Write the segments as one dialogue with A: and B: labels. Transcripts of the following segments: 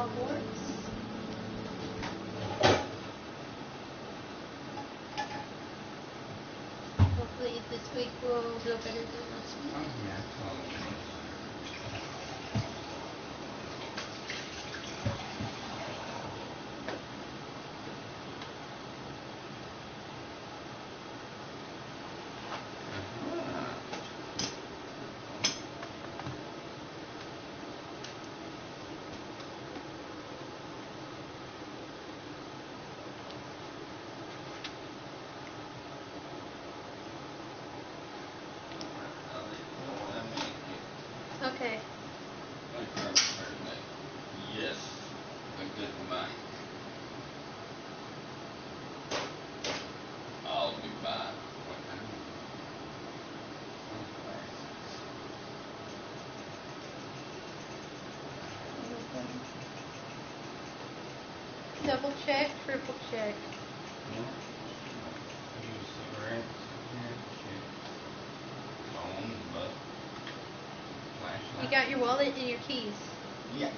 A: Hogwarts. Hopefully this week will go better than last week.
B: Oh, yeah, totally.
A: Okay.
B: Yes, a good mind. I'll be back.
A: Double check, triple check. You got your wallet and your keys?
B: Yeah.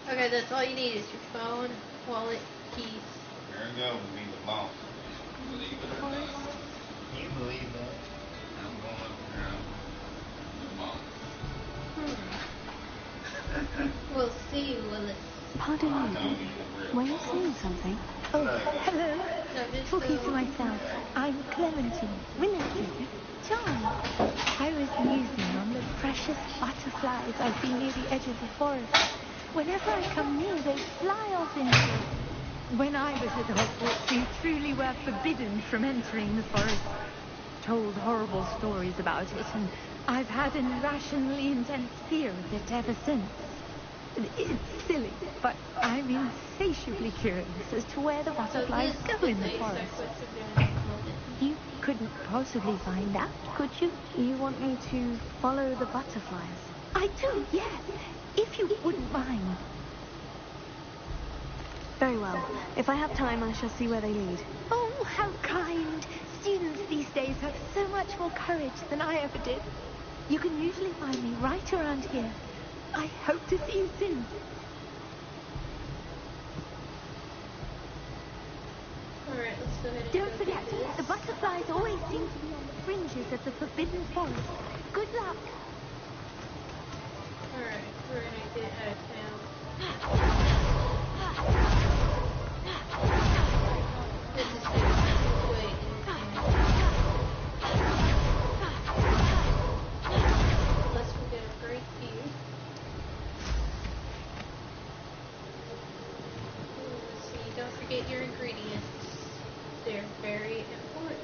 A: Okay, that's all you need is your phone, wallet, keys.
B: There we go. We the boss. Believe it or not. You believe that? I'm going up there. I'm the boss.
A: We'll see, Willis.
C: Pardon me. Were you saying something?
D: Oh, hello. Talking to myself. I'm Clementine. Related. John. I was musing on the precious butterflies I see near the edge of the forest. Whenever I come near, they fly off into it. When I was at Hogwarts, we truly were forbidden from entering the forest. Told horrible stories about it, and I've had an irrationally intense fear of it ever since. It's silly, but I'm insatiably curious as to where the butterflies go in the forest. You couldn't possibly find out, could you?
C: You want me to follow the butterflies?
D: I do, yes. If you wouldn't mind.
C: Very well. If I have time, I shall see where they lead.
D: Oh, how kind. Students these days have so much more courage than I ever did. You can usually find me right around here. I hope to see you soon.
A: Alright, let's go ahead and
D: Don't forget, the butterflies always seem to be on the fringes of the Forbidden Forest. Good luck.
A: Alright, we're gonna get out of town. This is the way in town. Unless we get a great view. Let's see, don't forget your ingredients. They're very important.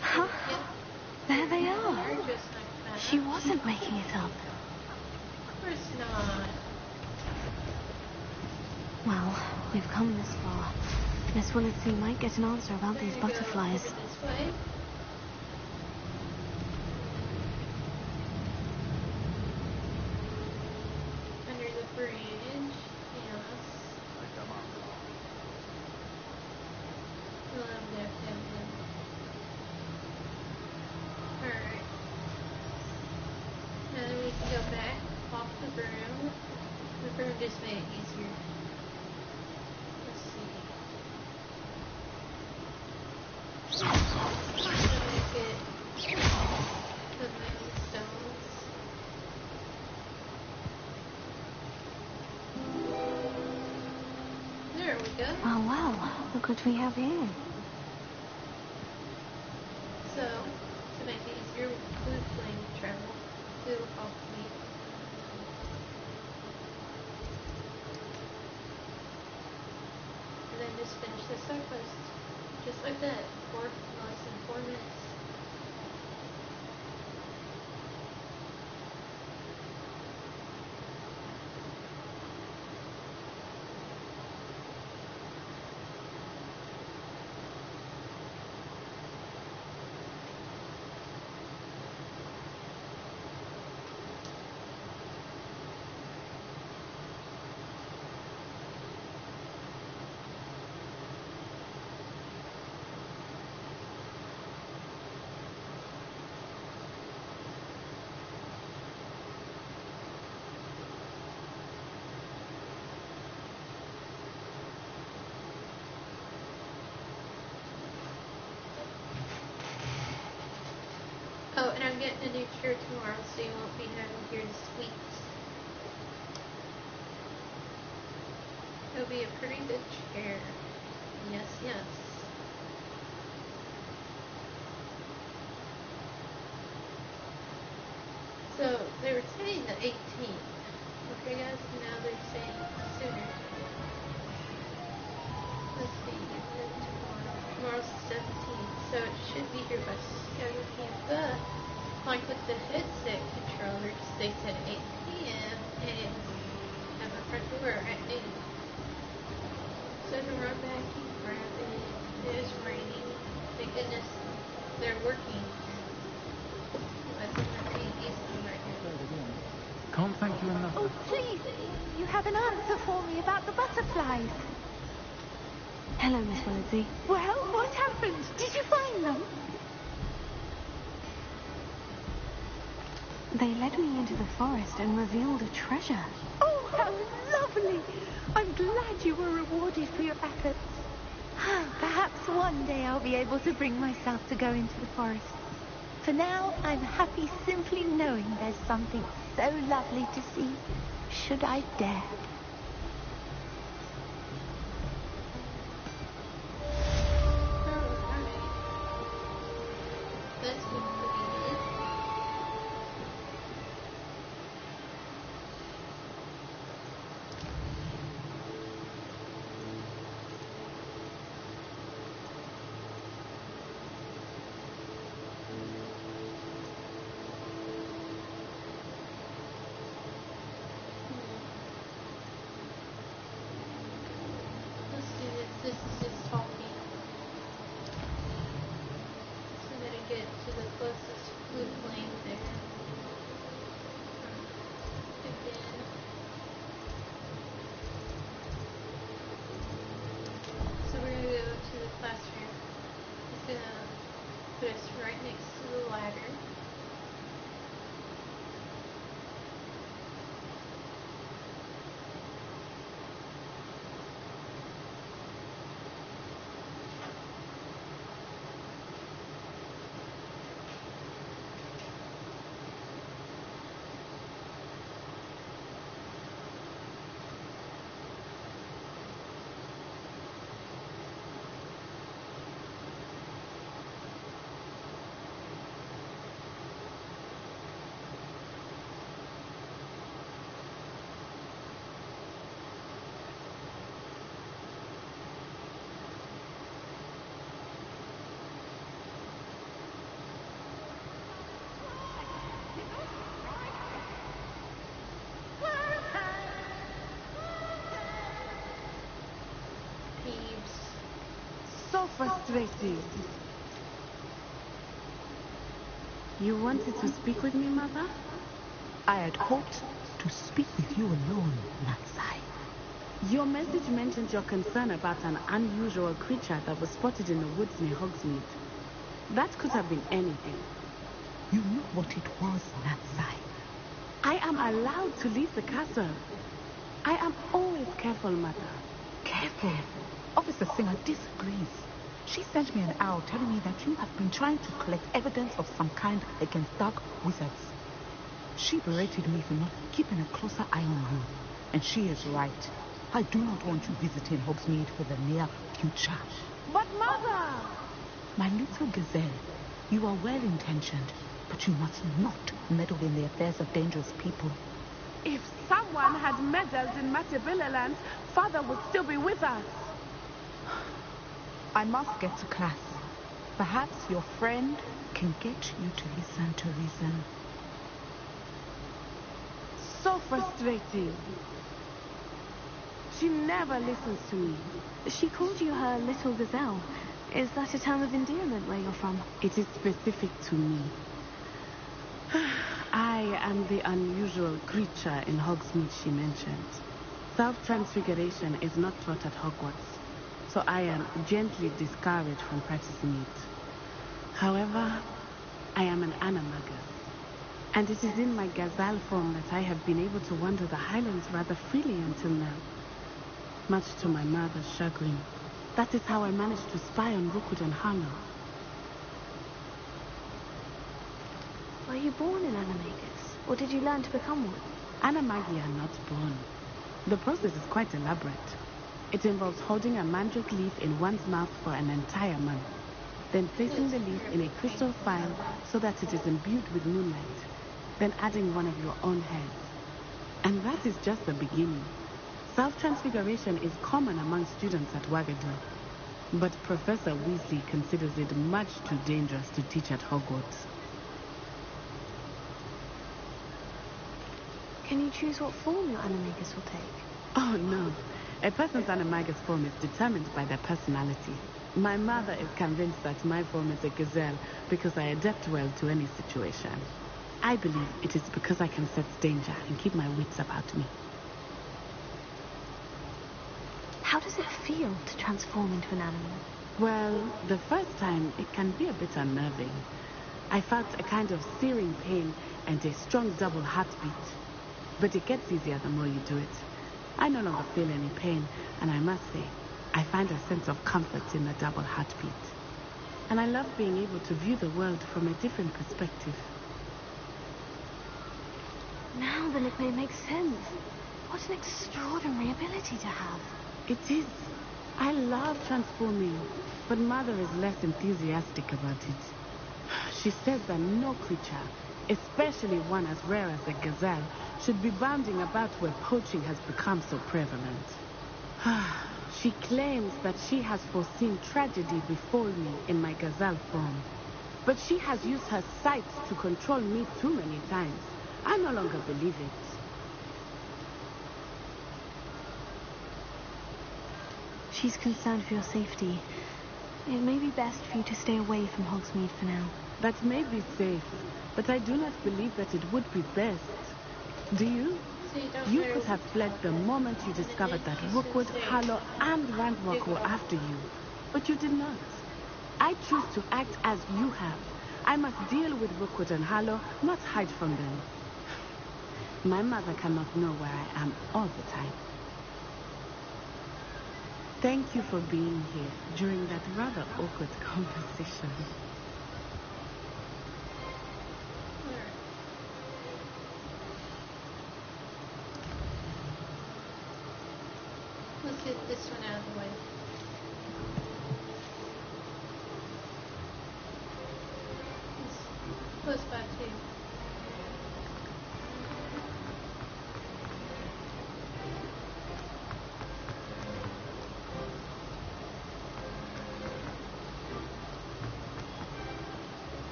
C: Huh? There they are. She wasn't making it up.
A: Of course not.
C: Well, we've come this far. Miss Willitsey might get an answer about these butterflies.
A: Over this way. Under the bridge. Yes. We'll have that. Alright. Now then we can go back off the broom. The broom just made it easier. Let's see. Get the moonstones. There we go.
C: Oh, wow. Look what we have here.
A: So, to make it easier, we flame travel to Hogsmeade. And then just finish the side quest. Just like that. Less than 4 minutes. Oh, and I'm getting a new chair tomorrow, so you won't be having to hear the squeaks. It'll be a pretty good chair. Yes, yes. So, they were saying the 18th. Okay, guys, now they're saying sooner. Let's see, tomorrow's the 17th, so it should be here by 7 p.m. But, like with the headset controllers, they said 8 p.m. and at my front door at noon. So I can run back and grab it. It is raining. Thank goodness they're working. But they're pretty easily right now.
E: Can't thank you enough.
D: Oh, please. You have an answer for me about the butterflies.
C: Hello, Miss Willitsy.
D: Well, what happened? Did you find them?
C: They led me into the forest and revealed a treasure.
D: Oh, how lovely. I'm glad you were rewarded for your efforts. Perhaps one day I'll be able to bring myself to go into the forest. For now, I'm happy simply knowing there's something so lovely to see, should I dare.
A: That's convenient. Let's do this. This is just talking. So I'm gonna get to the closest blue flame there. Again. So we're gonna go to the classroom. It's gonna put us right next to the ladder. Peeves.
F: So frustrated. You wanted to speak with me, Mother?
G: I had hoped to speak with you alone, Natsai.
F: Your message mentioned your concern about an unusual creature that was spotted in the woods near Hogsmeade. That could have been anything.
G: You know what it was, Natsai.
F: I am allowed to leave the castle. I am always careful, Mother.
G: Careful. Officer Singer disagrees. She sent me an owl telling me that you have been trying to collect evidence of some kind against dark wizards. She berated me for not keeping a closer eye on you. And she is right. I do not want you visiting Hogsmeade for the near future.
F: But Mother!
G: My little gazelle, you are well-intentioned, but you must not meddle in the affairs of dangerous people.
F: If someone had meddled in Matabeleland, Father would still be with us.
G: I must get to class. Perhaps your friend can get you to listen to reason.
F: So frustrating. She never listens to me.
C: She called you her little gazelle. Is that a term of endearment where you're from?
F: It is specific to me. I am the unusual creature in Hogsmeade she mentioned. Self-transfiguration is not taught at Hogwarts, so I am gently discouraged from practicing it. However, I am an animagus, and it is in my gazelle form that I have been able to wander the Highlands rather freely until now. Much to my mother's chagrin. That is how I managed to spy on Rookwood and Harlow.
C: Were you born an animagus, or did you learn to become one?
F: Animagi are not born. The process is quite elaborate. It involves holding a mandrake leaf in one's mouth for an entire month, then placing the leaf in a crystal phial so that it is imbued with moonlight, then adding one of your own hairs. And that is just the beginning. Self-transfiguration is common among students at Wagadu, but Professor Weasley considers it much too dangerous to teach at Hogwarts.
C: Can you choose what form your animagus will take?
F: Oh, no. A person's animagus form is determined by their personality. My mother is convinced that my form is a gazelle because I adapt well to any situation. I believe it is because I can sense danger and keep my wits about me.
C: How does it feel to transform into an animal?
F: Well, the first time it can be a bit unnerving. I felt a kind of searing pain and a strong double heartbeat. But it gets easier the more you do it. I no longer feel any pain, and I must say, I find a sense of comfort in the double heartbeat. And I love being able to view the world from a different perspective.
C: Now then it may make sense. What an extraordinary ability to have.
F: It is. I love transforming, but Mother is less enthusiastic about it. She says that no creature, especially one as rare as a gazelle, should be bounding about where poaching has become so prevalent. She claims that she has foreseen tragedy befall me in my gazelle form. But she has used her sight to control me too many times. I no longer believe it.
C: She's concerned for your safety. It may be best for you to stay away from Hogsmeade for now.
F: That may be safe, but I do not believe that it would be best. Do you? You could have fled the moment you discovered that Rookwood, Harlow, and Ranrock were after you. But you did not. I choose to act as you have. I must deal with Rookwood and Harlow, not hide from them. My mother cannot know where I am all the time. Thank you for being here during that rather awkward conversation.
A: Let's get this one out of the way. It's close by too.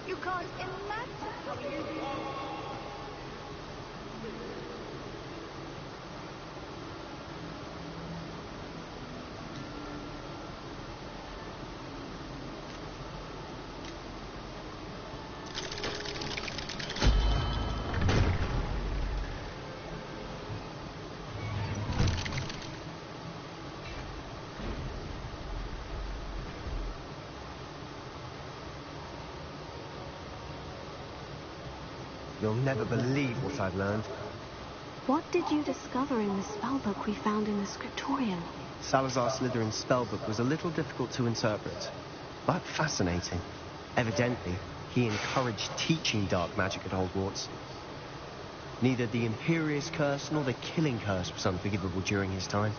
D: You can't imagine how you...
E: You'll never believe what I've learned.
C: What did you discover in the spellbook we found in the scriptorium?
E: Salazar Slytherin's spellbook was a little difficult to interpret, but fascinating. Evidently, he encouraged teaching dark magic at Hogwarts. Neither the Imperious Curse nor the Killing Curse was unforgivable during his time.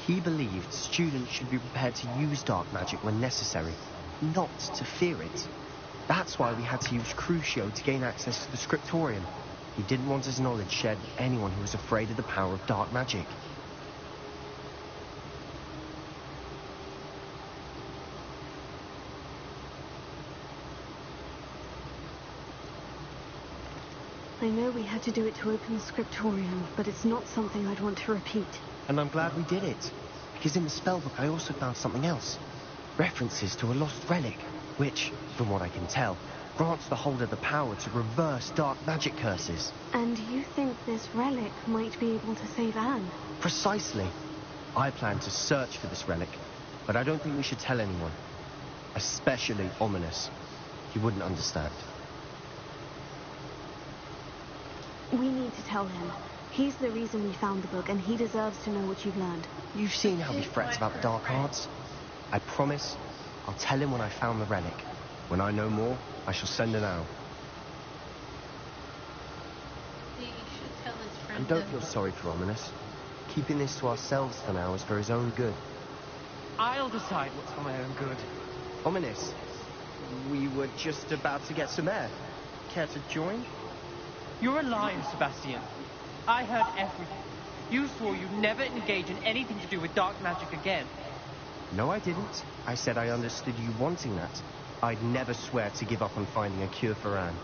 E: He believed students should be prepared to use dark magic when necessary, not to fear it. That's why we had to use Crucio to gain access to the scriptorium. He didn't want his knowledge shared with anyone who was afraid of the power of dark magic.
C: I know we had to do it to open the scriptorium, but it's not something I'd want to repeat.
E: And I'm glad we did it, because in the spellbook I also found something else. References to a lost relic, which, from what I can tell, grants the holder the power to reverse dark magic curses.
C: And you think this relic might be able to save Anne?
E: Precisely. I plan to search for this relic, but I don't think we should tell anyone. Especially Ominous. He wouldn't understand.
C: We need to tell him. He's the reason we found the book, and he deserves to know what you've learned.
E: You've seen how he frets about the dark arts. I promise I'll tell him when I found the relic. When I know more, I shall send an owl.
A: He should tell his friend.
E: And don't feel sorry for Ominous. Keeping this to ourselves for now is for his own good.
H: I'll decide what's for my own good.
E: Ominous, we were just about to get some air. Care to join?
H: You're a liar, Sebastian. I heard everything. You swore you'd never engage in anything to do with dark magic again.
E: No, I didn't. I said I understood you wanting that. I'd never swear to give up on finding a cure for Anne.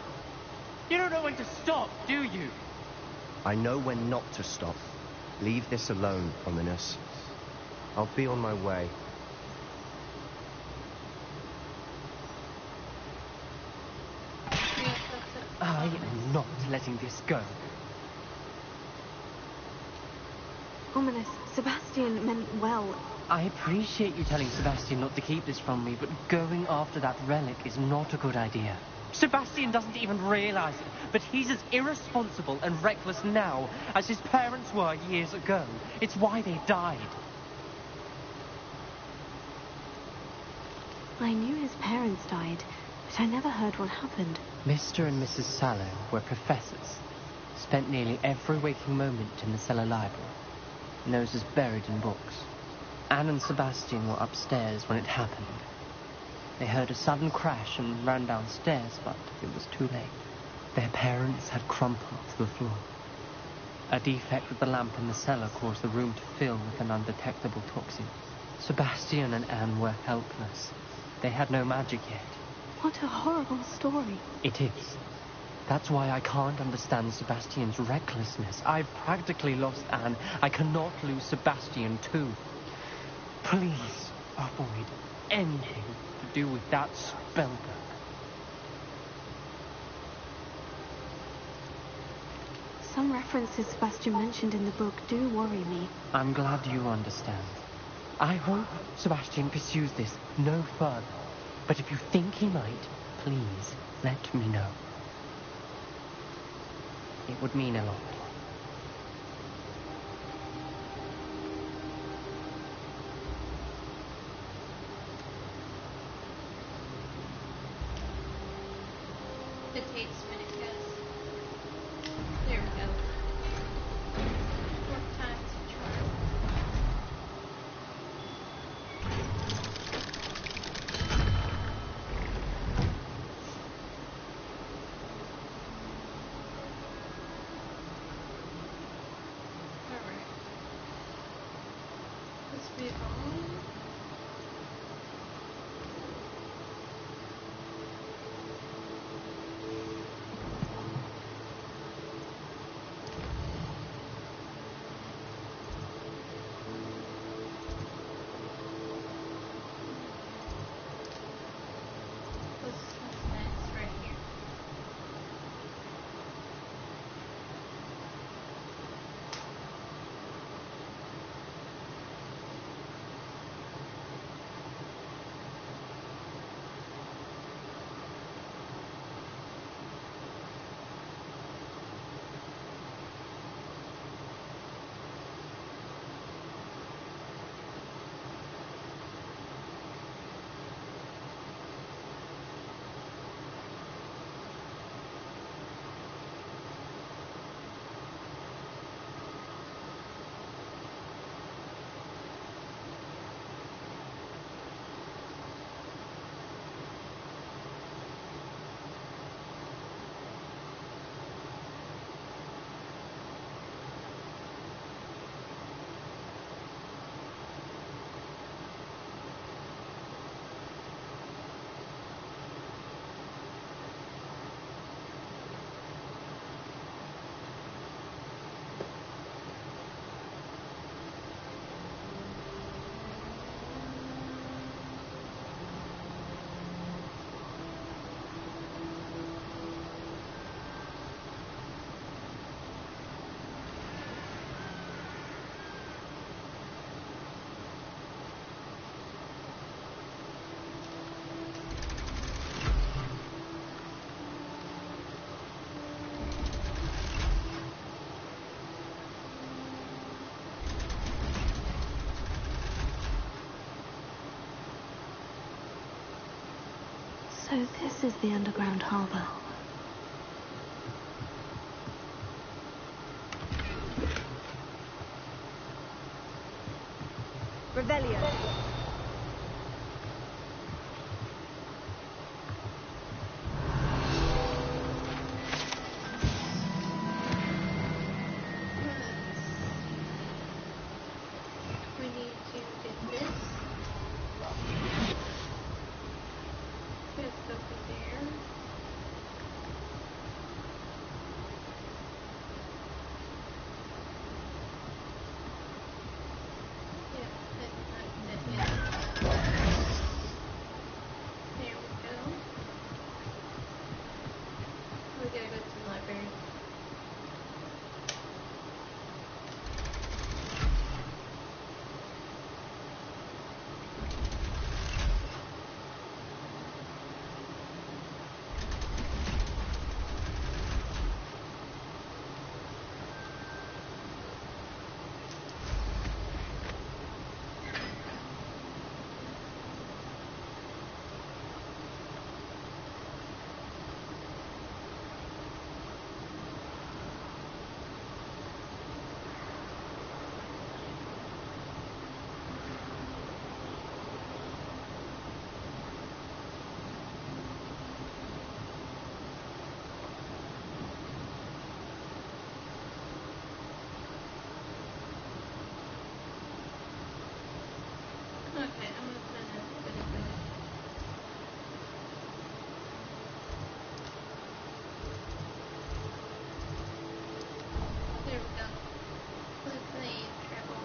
H: You don't know when to stop, do you?
E: I know when not to stop. Leave this alone, Ominous. I'll be on my way.
H: I am not letting this go.
C: Ominous, Sebastian meant well.
H: I appreciate you telling Sebastian not to keep this from me, but going after that relic is not a good idea. Sebastian doesn't even realize it, but he's as irresponsible and reckless now as his parents were years ago. It's why they died.
C: I knew his parents died, but I never heard what happened.
H: Mr. and Mrs. Sallow were professors. Spent nearly every waking moment in the cellar library. Noses buried in books. Anne and Sebastian were upstairs when it happened. They heard a sudden crash and ran downstairs, but it was too late. Their parents had crumpled to the floor. A defect with the lamp in the cellar caused the room to fill with an undetectable toxin. Sebastian and Anne were helpless. They had no magic yet.
C: What a horrible story.
H: It is. That's why I can't understand Sebastian's recklessness. I've practically lost Anne. I cannot lose Sebastian too. Please avoid anything to do with that spellbook.
C: Some references Sebastian mentioned in the book do worry me.
H: I'm glad you understand. I hope Sebastian pursues this no further. But if you think he might, please let me know. It would mean a lot.
A: It takes a minute, guys. There we go. Fourth time's a charm. Alright. Let's move on. What's next right here?
C: So this is the underground harbor.
D: Revelio.
A: We need to get this. Let's go over there. Yeah, that's it. There we go. We gotta go to the library. Okay, I'm gonna put in a bit of it. There we go. Let's see, travel.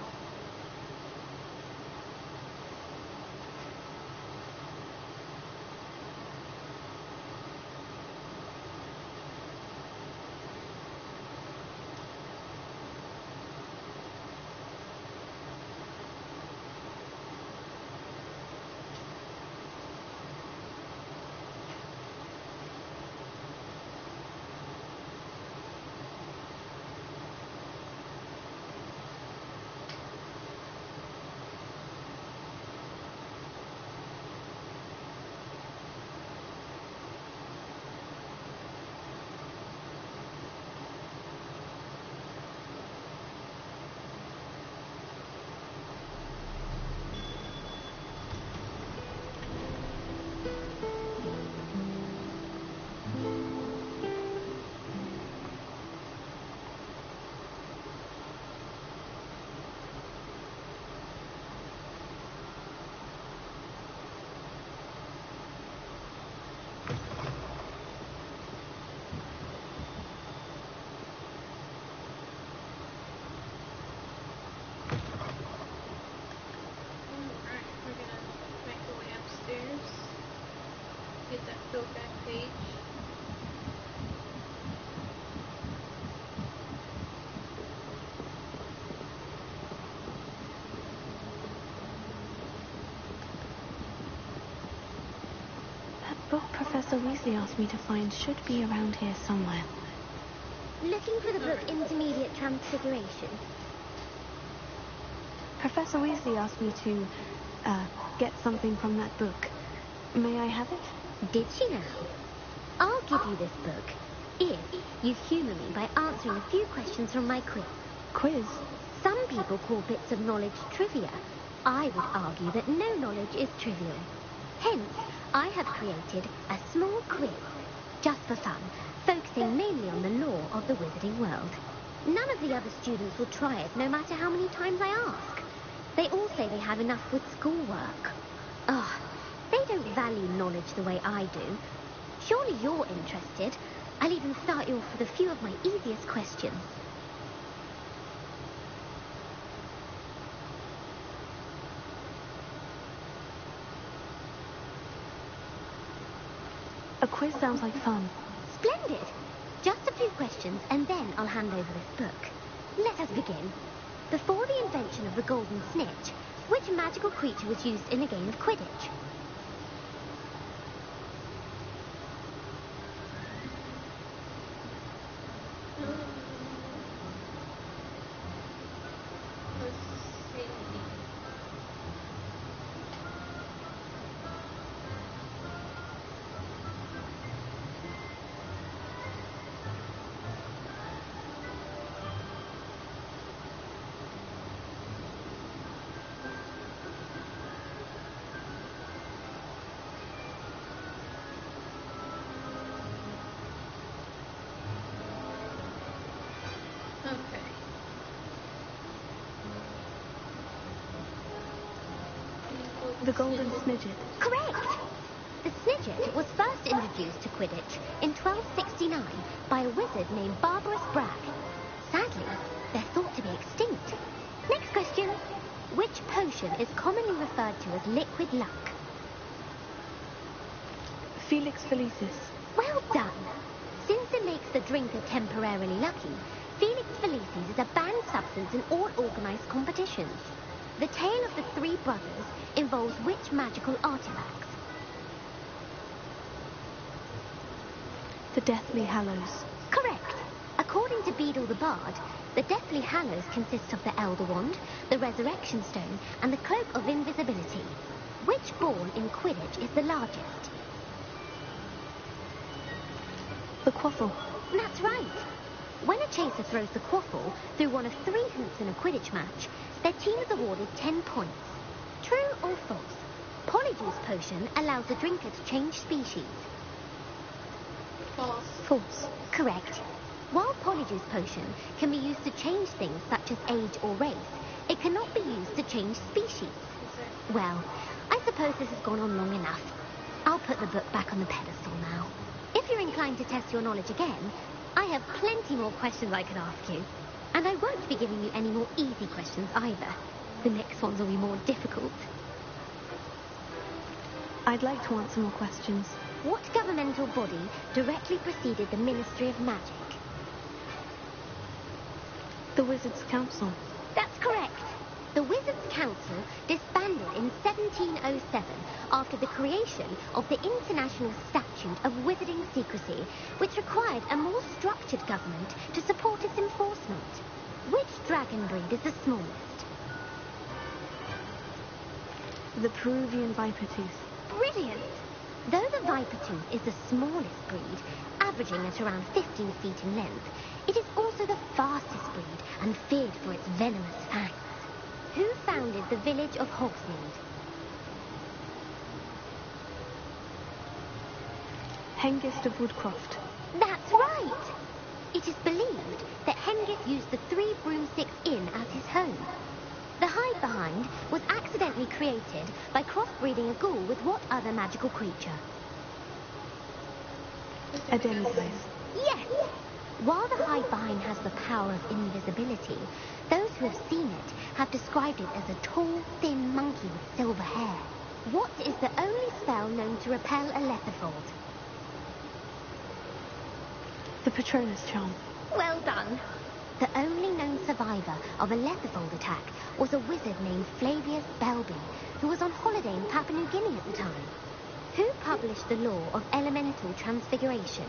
A: Alright, we're gonna make our way upstairs. Get that field back page.
C: That book Professor Weasley asked me to find should be around here somewhere.
I: Looking for the book Intermediate Transfiguration.
C: Professor Weasley asked me to, get something from that book. May I have it?
I: Did she now? I'll give you this book if you humour me by answering a few questions from my quiz.
C: Quiz?
I: Some people call bits of knowledge trivia. I would argue that no knowledge is trivial. Hence, I have created a small quiz, just for fun, focusing mainly on the lore of the wizarding world. None of the other students will try it, no matter how many times I ask. They all say they have enough with schoolwork. Ugh, they don't value knowledge the way I do. Surely you're interested. I'll even start you off with a few of my easiest questions.
C: A quiz sounds like fun.
I: Splendid! Just a few questions, and then I'll hand over this book. Let us begin. Before the invention of the golden snitch, which magical creature was used in a game of Quidditch?
A: Let's see.
C: The golden snidget.
I: Correct! The snidget was first introduced to Quidditch in 1269 by a wizard named Barbarous Bragg. Sadly, they're thought to be extinct. Next question. Which potion is commonly referred to as liquid luck?
C: Felix Felicis.
I: Well done. Since it makes the drinker temporarily lucky, Felix Felicis is a banned substance in all organised competitions. The tale of the three brothers involves which magical artifacts?
C: The Deathly Hallows.
I: Correct. According to Beadle the Bard, the Deathly Hallows consists of the Elder Wand, the Resurrection Stone, and the Cloak of Invisibility. Which ball in Quidditch is the largest?
C: The Quaffle.
I: That's right. When a chaser throws the quaffle through one of 3 hoops in a Quidditch match, their team is awarded 10 points. True or false? Polyjuice Potion allows the drinker to change species.
A: False.
C: False.
I: Correct. While Polyjuice Potion can be used to change things such as age or race, it cannot be used to change species. Well, I suppose this has gone on long enough. I'll put the book back on the pedestal now. If you're inclined to test your knowledge again, I have plenty more questions I could ask you. And I won't be giving you any more easy questions either. The next ones will be more difficult.
C: I'd like to answer more questions.
I: What governmental body directly preceded the Ministry of Magic?
C: The Wizards' Council.
I: That's correct. The Wizards' Council disbanded in 1707 after the creation of the International Statute of Wizarding Secrecy, which required a more structured government to support its enforcement. Which dragon breed is the smallest?
C: The Peruvian Viper Tooth.
I: Brilliant! Though the Viper Tooth is the smallest breed, averaging at around 15 feet in length, it is also the fastest breed and feared for its venomous fangs. Who founded the village of Hogsmeade?
C: Hengist of Woodcroft.
I: That's right! It is believed that Hengist used the Three Broomsticks Inn as his home. The hide behind was accidentally created by crossbreeding a ghoul with what other magical creature?
C: A demiguise.
I: Yes! While the hide behind has the power of invisibility, those who have seen it have described it as a tall, thin monkey with silver hair. What is the only spell known to repel a letterfold?
C: The Patronus Charm.
I: Well done. The only known survivor of a letterfold attack was a wizard named Flavius Belby, who was on holiday in Papua New Guinea at the time. Who published the law of elemental transfiguration?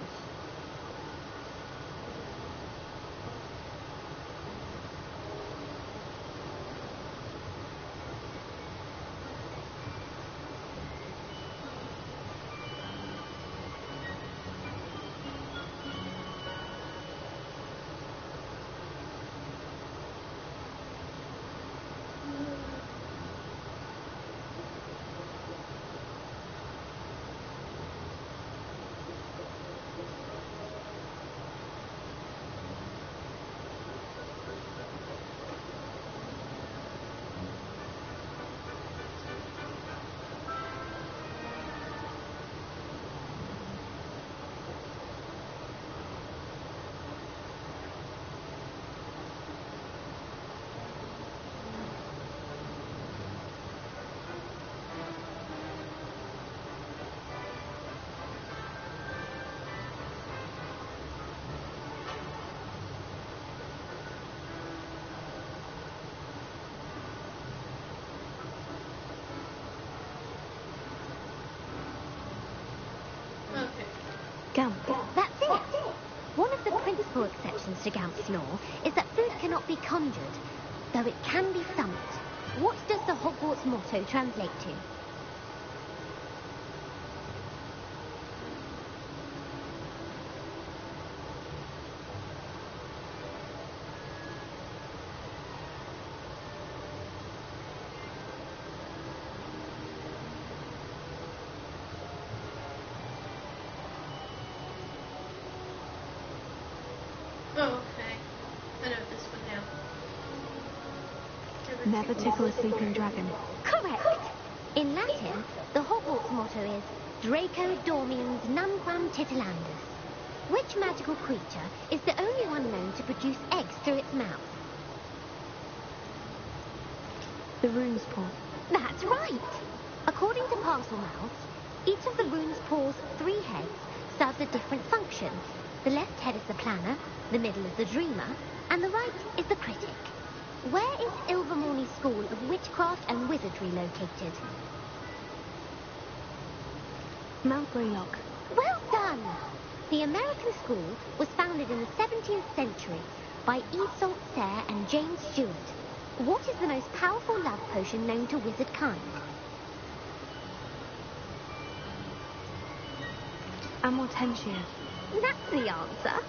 C: Gamp.
I: That's it. One of the principal exceptions to Gamp's law is that food cannot be conjured, though it can be summoned. What does the Hogwarts motto translate to?
A: Oh, okay. I know this one now.
C: Never tickle a sleeping dragon.
I: Correct. In Latin, the Hogwarts motto is Draco Dormiens Nunquam Titilandus. Which magical creature is the only one known to produce eggs through its mouth?
C: The rune's paw.
I: That's right! According to Parselmouth, each of the rune's paw's 3 heads serves a different function. The left head is the planner, the middle is the dreamer, and the right is the critic. Where is Ilvermorny School of Witchcraft and Wizardry located?
C: Mount Greylock.
I: Well done! The American school was founded in the 17th century by Iseult Sayre and James Stewart. What is the most powerful love potion known to wizard kind?
C: Amortentia.
I: That's the answer.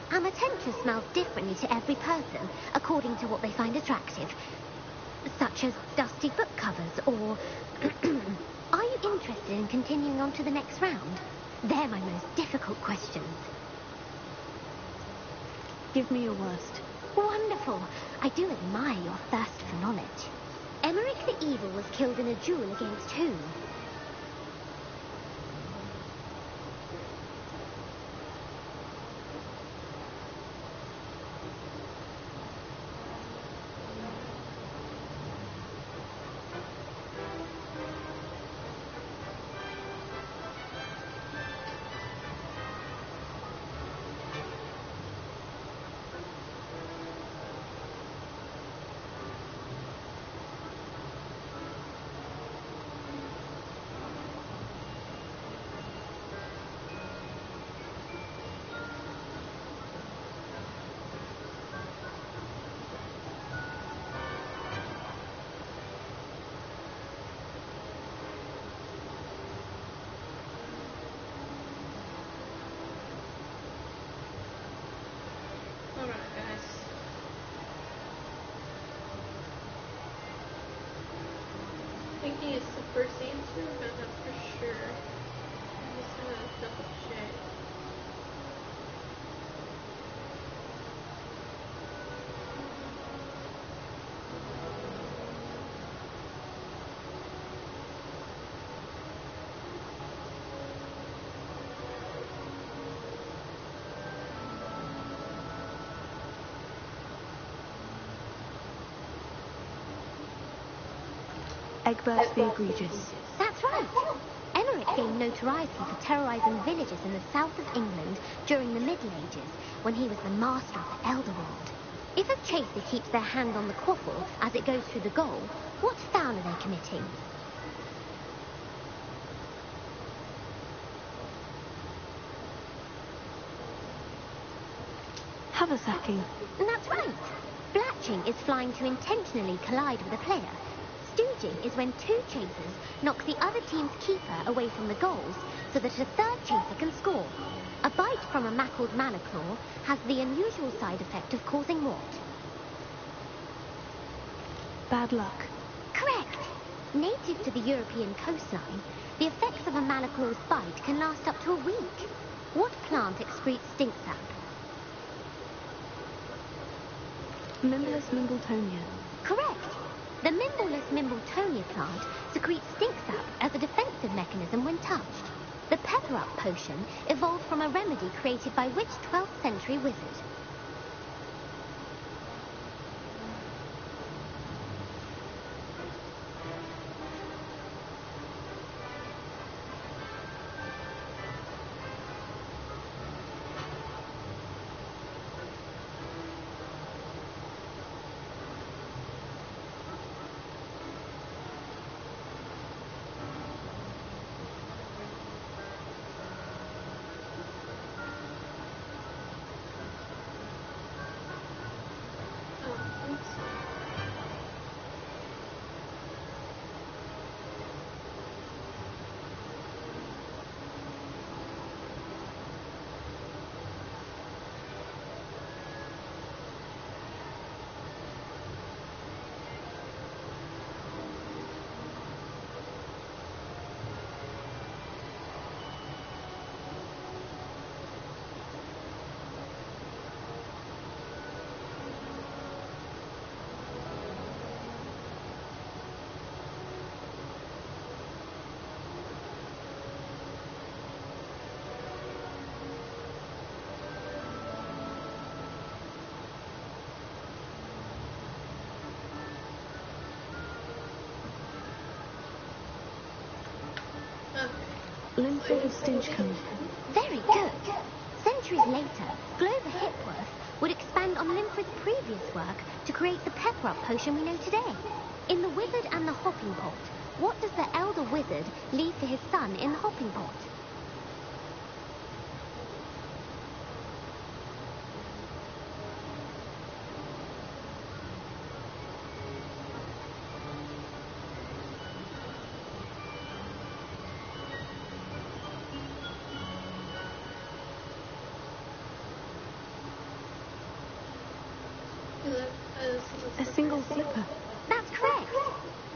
I: Amortentia smells differently to every person according to what they find attractive, such as dusty book covers or... Are you interested in continuing on to the next round? They're my most difficult questions.
C: Give me your worst.
I: Wonderful. I do admire your thirst for knowledge. Emmerich the Evil was killed in a duel against whom?
A: Alright, guys. Thinking it's the first answer, but I'm not for sure. I'm just gonna double check.
C: Egbert the Egregious.
I: That's right. Emmerich gained notoriety for terrorising villages in the south of England during the Middle Ages, when he was the master of the Elderworld. If a chaser keeps their hand on the quaffle as it goes through the goal, what foul are they committing?
C: Haversacking.
I: That's right. Blatching is flying to intentionally collide with a player. Stooging is when 2 chasers knock the other team's keeper away from the goals so that a third chaser can score. A bite from a mackled mana claw has the unusual side effect of causing what?
C: Bad luck.
I: Correct. Native to the European coastline, the effects of a malaclaw's bite can last up to a week. What plant excretes stink sap?
C: Mimbless Mimbletonia.
I: Correct. The Mimbleless Mimbletonia plant secretes stink sap as a defensive mechanism when touched. The Pepper Up potion evolved from a remedy created by which 12th century wizard?
C: Linford of Stinchcombe.
I: Very good. Centuries later, Glover Hipworth would expand on Linford's previous work to create the pepper-up potion we know today. In The Wizard and the Hopping Pot, what does the elder wizard leave for his son in the hopping pot?
C: A single slipper.
I: That's correct.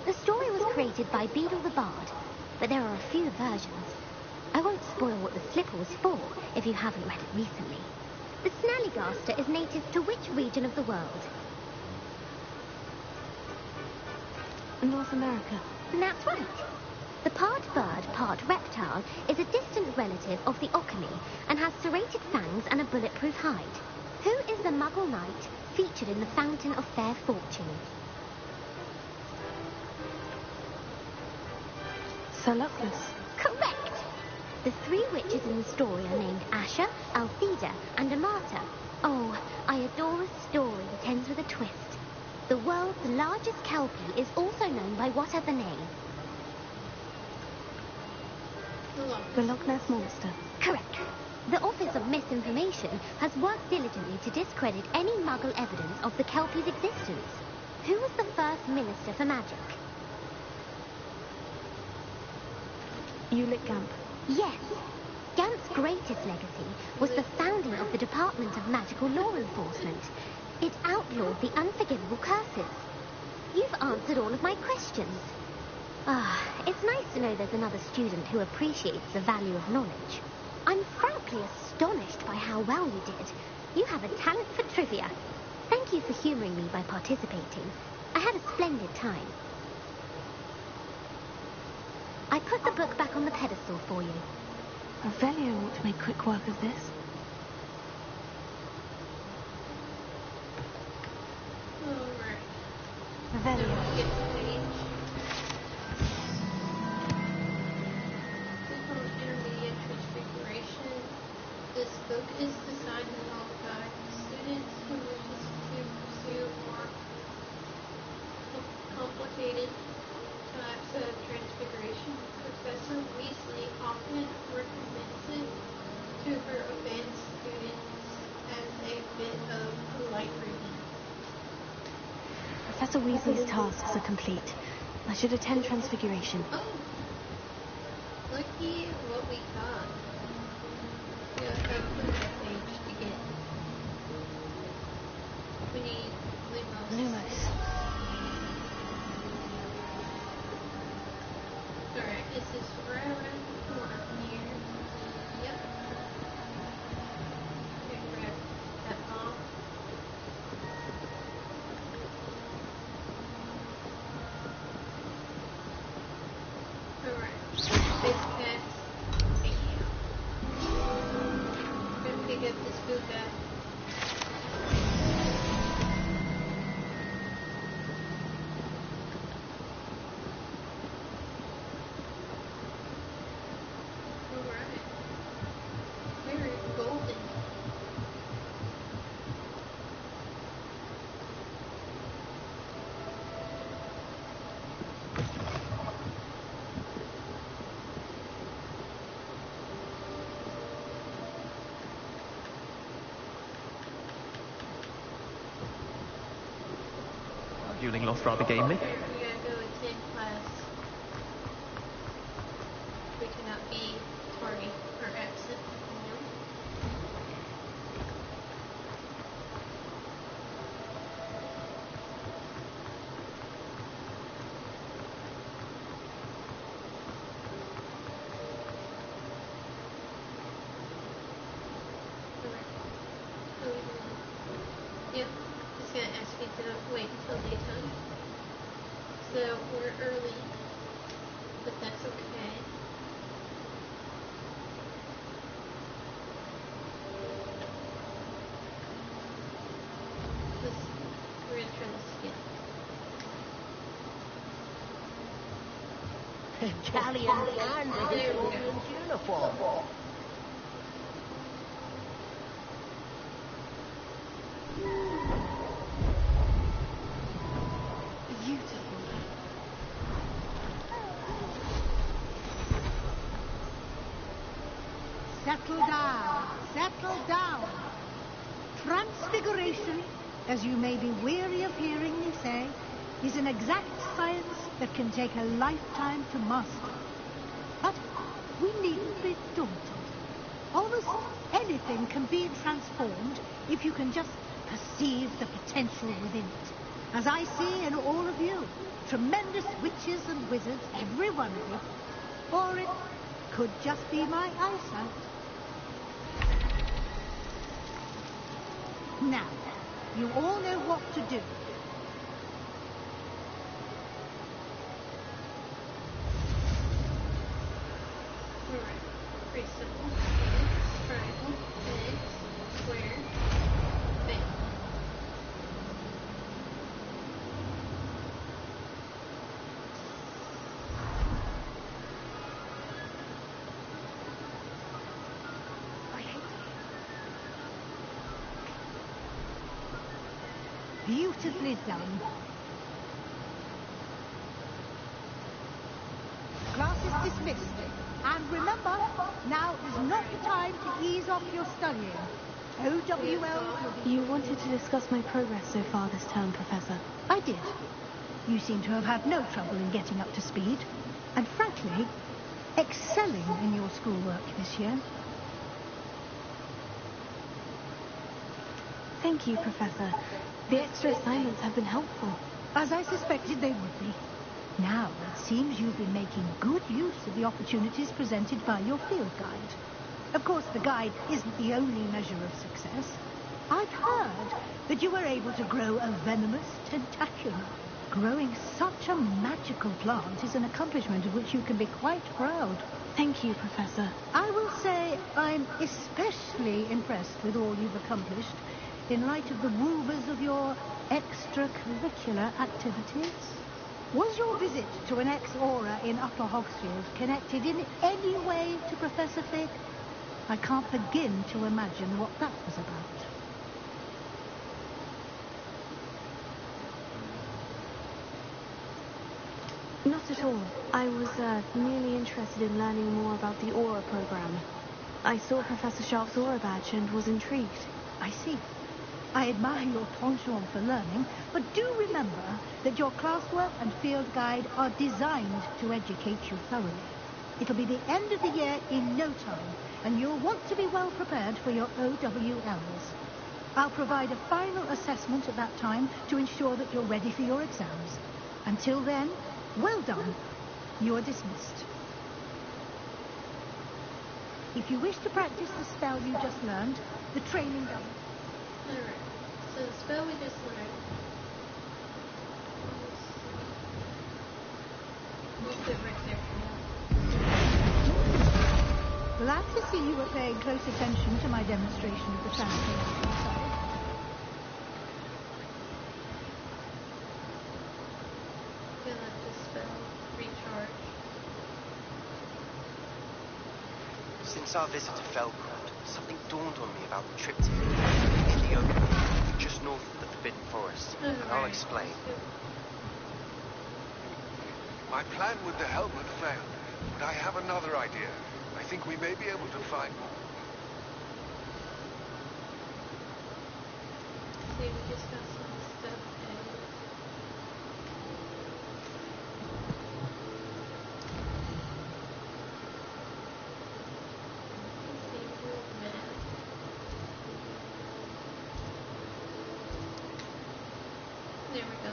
I: The story was created by Beadle the Bard, but there are a few versions. I won't spoil what the slipper was for if you haven't read it recently. The Snallygaster is native to which region of the world?
C: North America.
I: That's right. The part bird, part reptile is a distant relative of the Occamy and has serrated fangs and a bulletproof hide. Who is the Muggle knight featured in the Fountain of Fair Fortune?
C: Sir Luckless.
I: Correct! The three witches in the story are named Asher, Altheda, and Amata. Oh, I adore a story that ends with a twist. The world's largest kelpie is also known by what other name?
C: The Loch Ness Monster.
I: Correct. The Office of Misinformation has worked diligently to discredit any Muggle evidence of the kelpie's existence. Who was the first Minister for Magic?
C: Ulick Gamp.
I: Yes. Gamp's greatest legacy was the founding of the Department of Magical Law Enforcement. It outlawed the unforgivable curses. You've answered all of my questions. It's nice to know there's another student who appreciates the value of knowledge. I'm frankly astonished by how well you did. You have a talent for trivia. Thank you for humouring me by participating. I had a splendid time. I put the book back on the pedestal for you.
C: Revelio ought to make quick work of this.
A: Alright.
C: Revelio.
A: Get to page. Click on Intermediate Transfiguration. This book is designed to help guide students who wishes to pursue more complicated types of transfiguration. Professor Weasley often recommends it to her advanced students as a bit of light reading.
C: Professor Weasley's tasks are complete. I should attend Transfiguration.
A: Oh! Lucky what we got. We have a page to get. We need Lumos. Alright, this is right around the corner here. Yep. Okay, grab that bomb. Alright. Base pass. We're gonna pick up this good guy. Alright. Very golden.
J: Dueling lost rather gamely.
A: We gotta go attend class. We cannot be tardy or absent. Yep, it's gonna ask me to wait until daytime. So we're early, but that's okay. We're gonna try this again.
K: Galleon and a historian's uniform.
L: Settle down. Transfiguration, as you may be weary of hearing me say, is an exact science that can take a lifetime to master. But we needn't be daunted. Almost anything can be transformed if you can just perceive the potential within it. As I see in all of you, tremendous witches and wizards, every one of you. Or it could just be my eyesight. Now, you all know what to do.
A: Pretty simple. Triangle, X, square, big.
L: Beautifully done. Class is dismissed. And remember, now is not the time to ease off your studying. OWLs will be...
C: You wanted to discuss my progress so far this term, Professor.
L: I did. You seem to have had no trouble in getting up to speed. And frankly, excelling in your schoolwork this year.
C: Thank you, Professor. The extra assignments have been helpful.
L: As I suspected they would be. Now, it seems you've been making good use of the opportunities presented by your field guide. Of course, the guide isn't the only measure of success. I've heard that you were able to grow a venomous tentacula. Growing such a magical plant is an accomplishment of which you can be quite proud.
C: Thank you, Professor.
L: I will say I'm especially impressed with all you've accomplished in light of the woobers of your extracurricular activities. Was your visit to an ex-aura in Upper Hogsfield connected in any way to Professor Fig? I can't begin to imagine what that was about.
C: Not at all. I was merely interested in learning more about the Aura program. I saw Professor Sharp's Aura badge and was intrigued.
L: I see. I admire your penchant for learning, but do remember that your classwork and field guide are designed to educate you thoroughly. It'll be the end of the year in no time, and you'll want to be well prepared for your OWLs. I'll provide a final assessment at that time to ensure that you're ready for your exams. Until then, well done. You are dismissed. If you wish to practice the spell you just learned, the training done.
A: Alright, so the spell we just learned. We'll put it right there for now.
L: Glad to see you were paying close attention to my demonstration of the translation side.
A: We'll let the spell recharge.
E: Since our visit to Felcourt, something dawned on me about the trip to the open, just north of the Forbidden Forest, and I'll explain.
M: My plan with the help had failed, but I have another idea. I think we may be able to find...
A: See, we just got some stuff added. See, movement. There we go.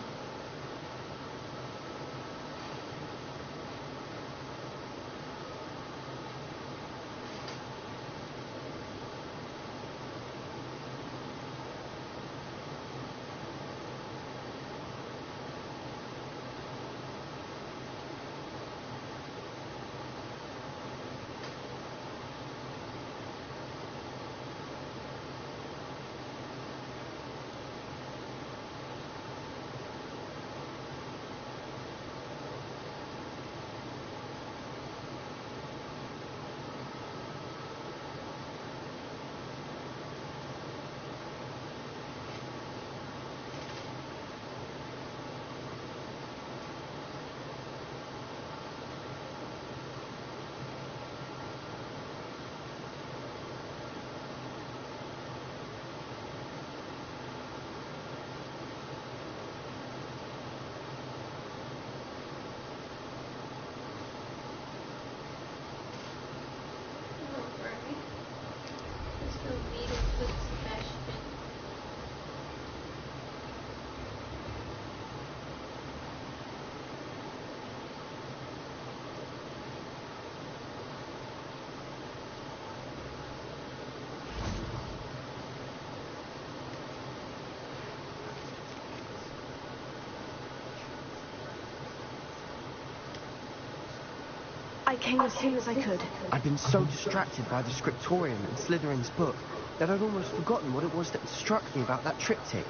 C: I came as soon as I could.
E: I'd been so distracted by the scriptorium and Slytherin's book that I'd almost forgotten what it was that struck me about that triptych.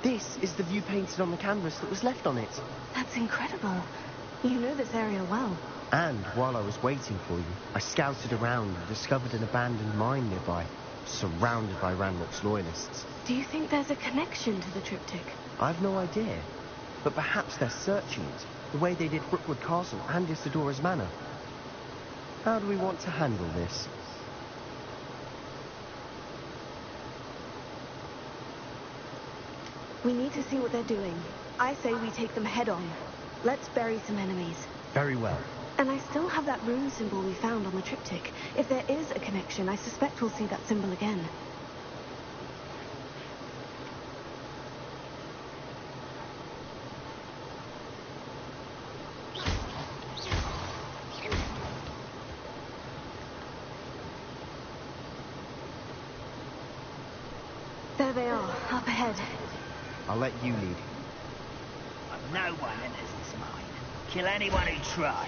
E: This is the view painted on the canvas that was left on it.
C: That's incredible. You know this area well.
E: And while I was waiting for you, I scouted around and discovered an abandoned mine nearby, surrounded by Ranrock's loyalists.
C: Do you think there's a connection to the triptych?
E: I've no idea, but perhaps they're searching it, the way they did Brookwood Castle and Isidora's Manor. How do we want to handle this?
C: We need to see what they're doing. I say we take them head on. Let's bury some enemies.
E: Very well.
C: And I still have that rune symbol we found on the triptych. If there is a connection, I suspect we'll see that symbol again. There they are, up ahead.
E: I'll let you lead.
K: No one enters this mine. Kill anyone who tries.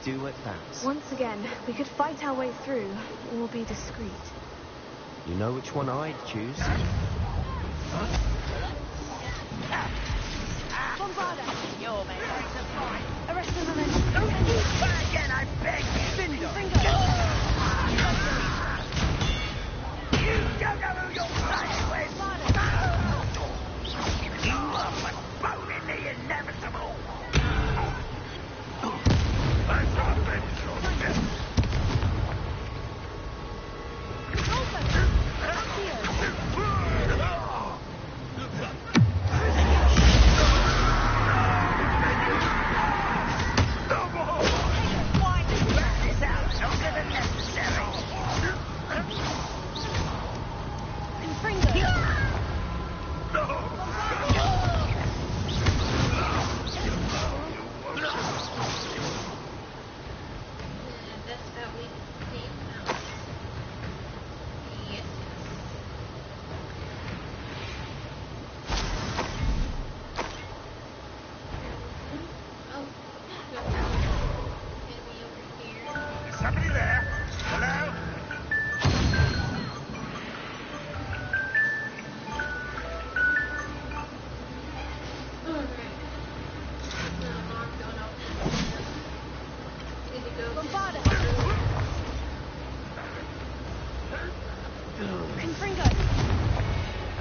E: Do at that.
C: Once again, we could fight our way through, or be discreet.
E: You know which one I'd choose?
K: Bombarda! Your man takes a fight.
C: Arrest the men.
K: Try again, I beg you! You don't know who you're playing with! You are postponing the inevitable!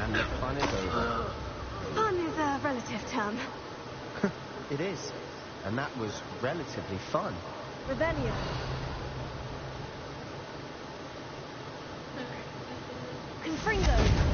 E: And the fun is over.
C: Fun is a relative term.
E: It is. And that was relatively fun.
C: Rebellion. Confringo.